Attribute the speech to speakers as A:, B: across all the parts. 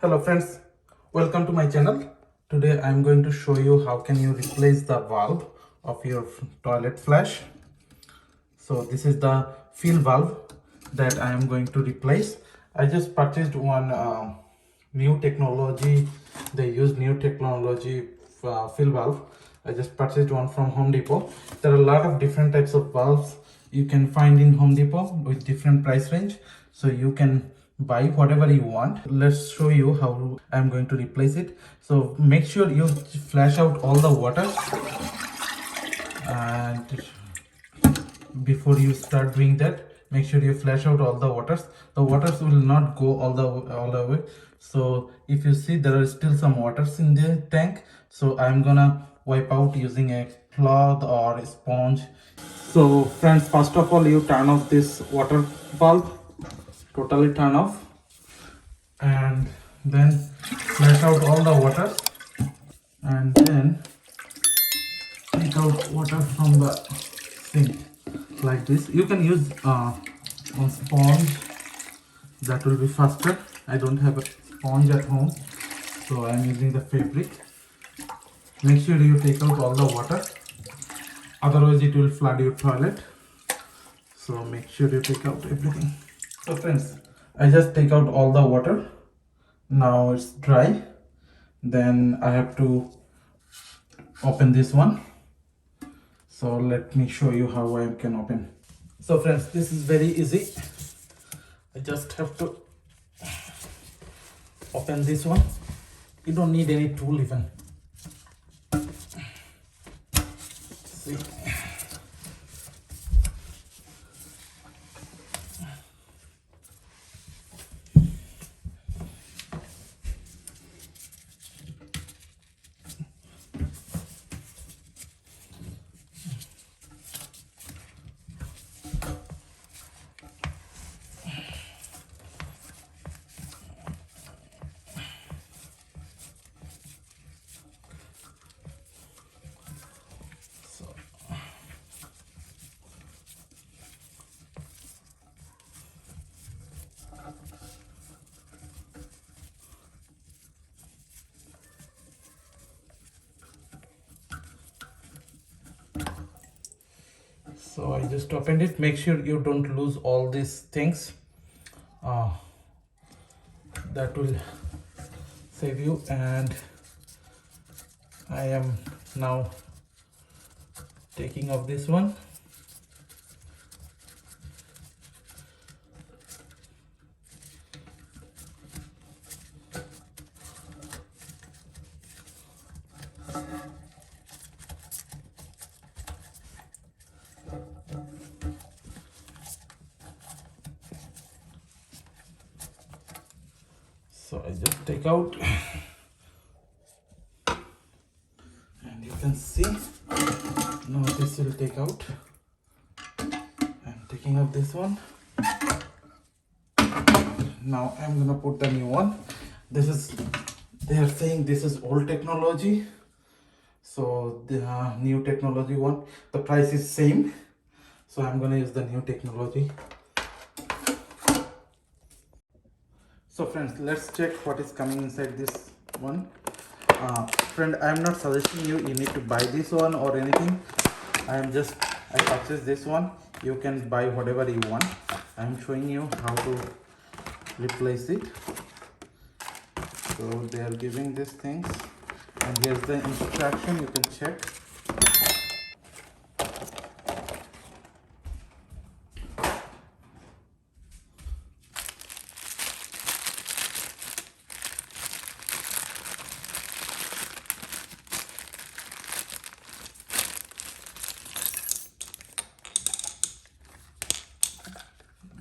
A: Hello friends, welcome to my channel. Today I am going to show you how can you replace the valve of your toilet flush. So this is the fill valve that I am going to replace. I just purchased one new technology. They use new technology fill valve. I just purchased one from Home Depot. There are a lot of different types of valves you can find in Home Depot with different price range. So you can buy whatever you want. Let's show you how I'm going to replace it. So make sure you flush out all the water, and before you start doing that, make sure you flush out all the waters. The waters will not go all the way. So if you see there are still some waters in the tank, so I'm gonna wipe out using a cloth or a sponge. So friends, first of all you turn off this water valve, totally turn off, and then flush out all the waters, and then take out water from the sink like this. You can use a sponge, that will be faster. I don't have a sponge at home, so I'm using the fabric. Make sure you take out all the water, otherwise it will flood your toilet. So make sure you take out everything. So friends, I just take out all the water. Now it's dry. Then I have to open this one. So let me show you how I can open. So friends, this is very easy. I just have to open this one. You don't need any tool even. See. So I just opened it. Make sure you don't lose all these things. That will save you. And I am now taking off this one. So I just take out, and you can see now this will take out. I'm taking out this one. Now I'm gonna put the new one. They are saying this is old technology, so the new technology one, the price is same, so I'm gonna use the new technology. So friends, let's check what is coming inside this one. Friend, I am not suggesting you need to buy this one or anything. I purchased this one. You can buy whatever you want. I am showing you how to replace it. So they are giving these things, and here's the instruction. You can check.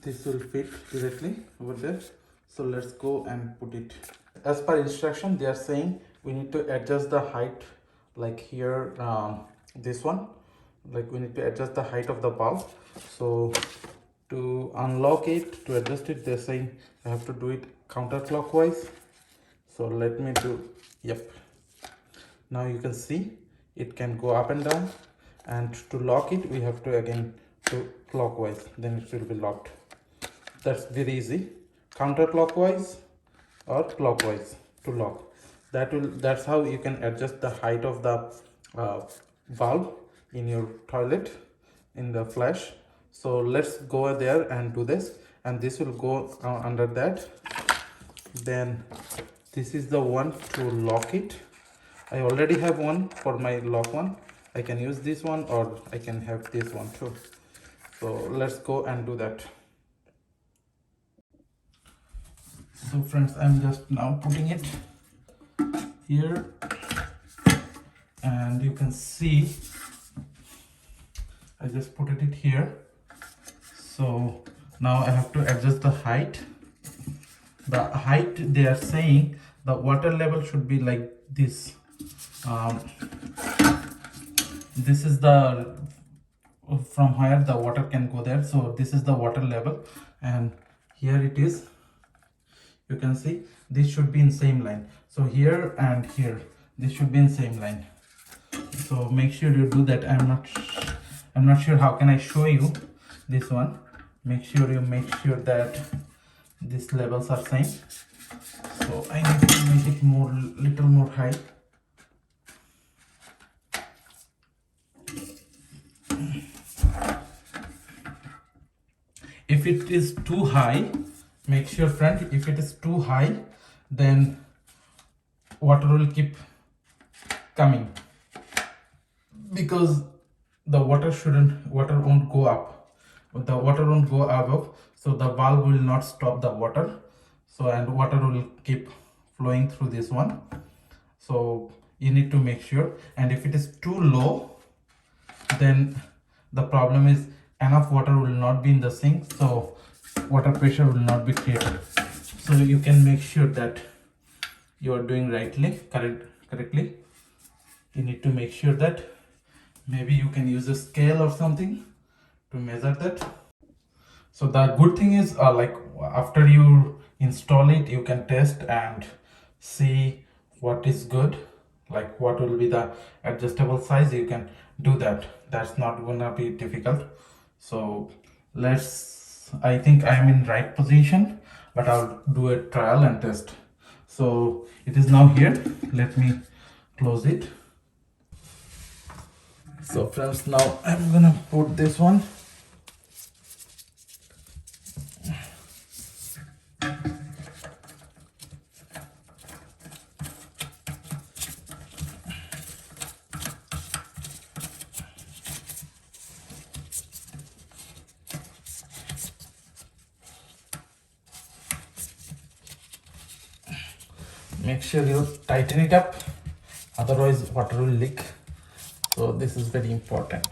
A: This will fit directly over there. So let's go and put it. As per instruction, they are saying we need to adjust the height, like here, this one, like we need to adjust the height of the valve. So to unlock it, to adjust it, they're saying I have to do it counterclockwise. So let me do, yep. Now you can see it can go up and down, and to lock it we have to again do clockwise, then it will be locked. That's very easy. Counterclockwise or clockwise to lock. That's how you can adjust the height of the valve in your toilet in the flush. So let's go there and do this, and this will go under that. Then this is the one to lock it. I already have one for my lock one. I can use this one, or I can have this one too. So let's go and do that. So friends, I'm just now putting it here, and you can see I just put it here. So now I have to adjust the height. The height, they are saying the water level should be like this. This is the from where the water can go there. So this is the water level, and here it is. You can see this should be in same line. So here and here, this should be in same line. So make sure you do that. I'm not sure how can I show you this one. Make sure that these levels are same. So I need to make it little more high. If it is too high, make sure friend, if it is too high, then water will keep coming, because the water won't go up. The water won't go above, so the valve will not stop the water. So, and water will keep flowing through this one. So you need to make sure. And if it is too low, then the problem is enough water will not be in the sink, so water pressure will not be created. So you can make sure that you are doing correctly. You need to make sure that maybe you can use a scale or something to measure that. So the good thing is, like after you install it, you can test and see what is good, like what will be the adjustable size. You can do that. That's not gonna be difficult. So I think I'm in right position, but I'll do a trial and test. So it is now here. Let me close it. So friends, now I'm gonna put this one. Make sure you tighten it up, otherwise water will leak. So this is very important.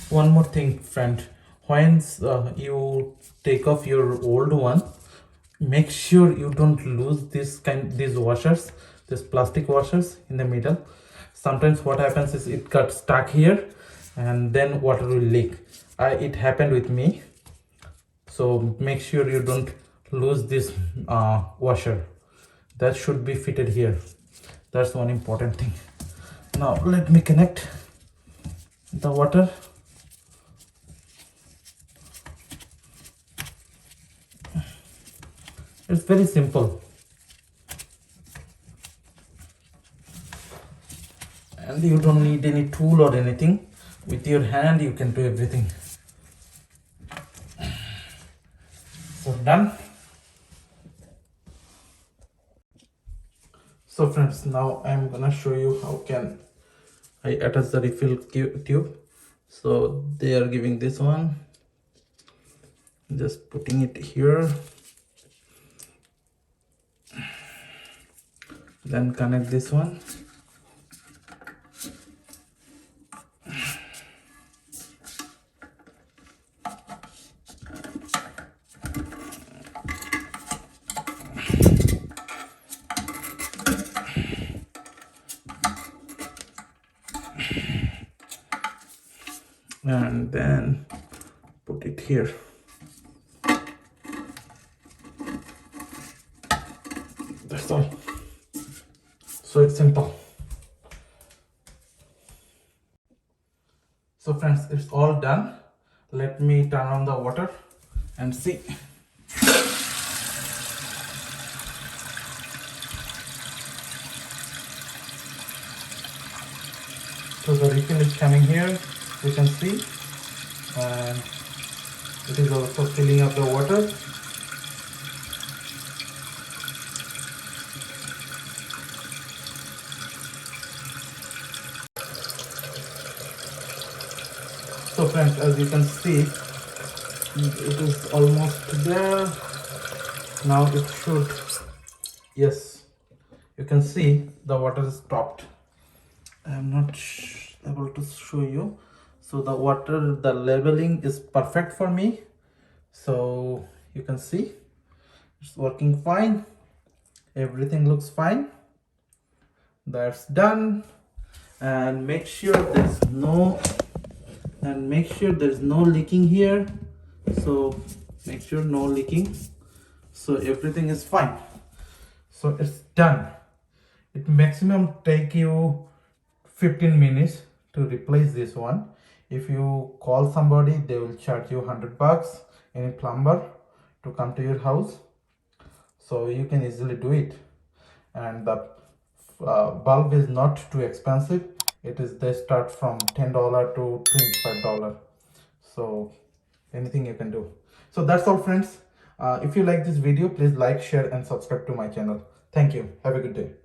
A: One more thing, friend, when you take off your old one, make sure you don't lose these washers, these plastic washers in the middle. Sometimes what happens is it got stuck here, and then water will leak. It happened with me. So make sure you don't lose this washer. That should be fitted here. That's one important thing. Now let me connect the water. It's very simple, and you don't need any tool or anything. With your hand you can do everything. So done. So friends, now I'm gonna show you how can I attach the refill tube. So they are giving this one, just putting it here, then connect this one. And then put it here. That's all. So it's simple. So friends, it's all done. Let me turn on the water and see. So the refill is coming here, you can see, and it is also filling up the water. So friends, as you can see, it is almost there. Now it should, yes, you can see the water is stopped. I am not able to show you. So the water, the leveling is perfect for me. So you can see it's working fine. Everything looks fine. That's done. And make sure there's no leaking here. So make sure no leaking. So everything is fine. So it's done. It maximum take you 15 minutes to replace this one. If you call somebody, they will charge you $100, any plumber to come to your house. So you can easily do it. And the bulb is not too expensive. They start from $10 to $25. So anything you can do. So that's all friends. If you like this video, please like, share and subscribe to my channel. Thank you. Have a good day.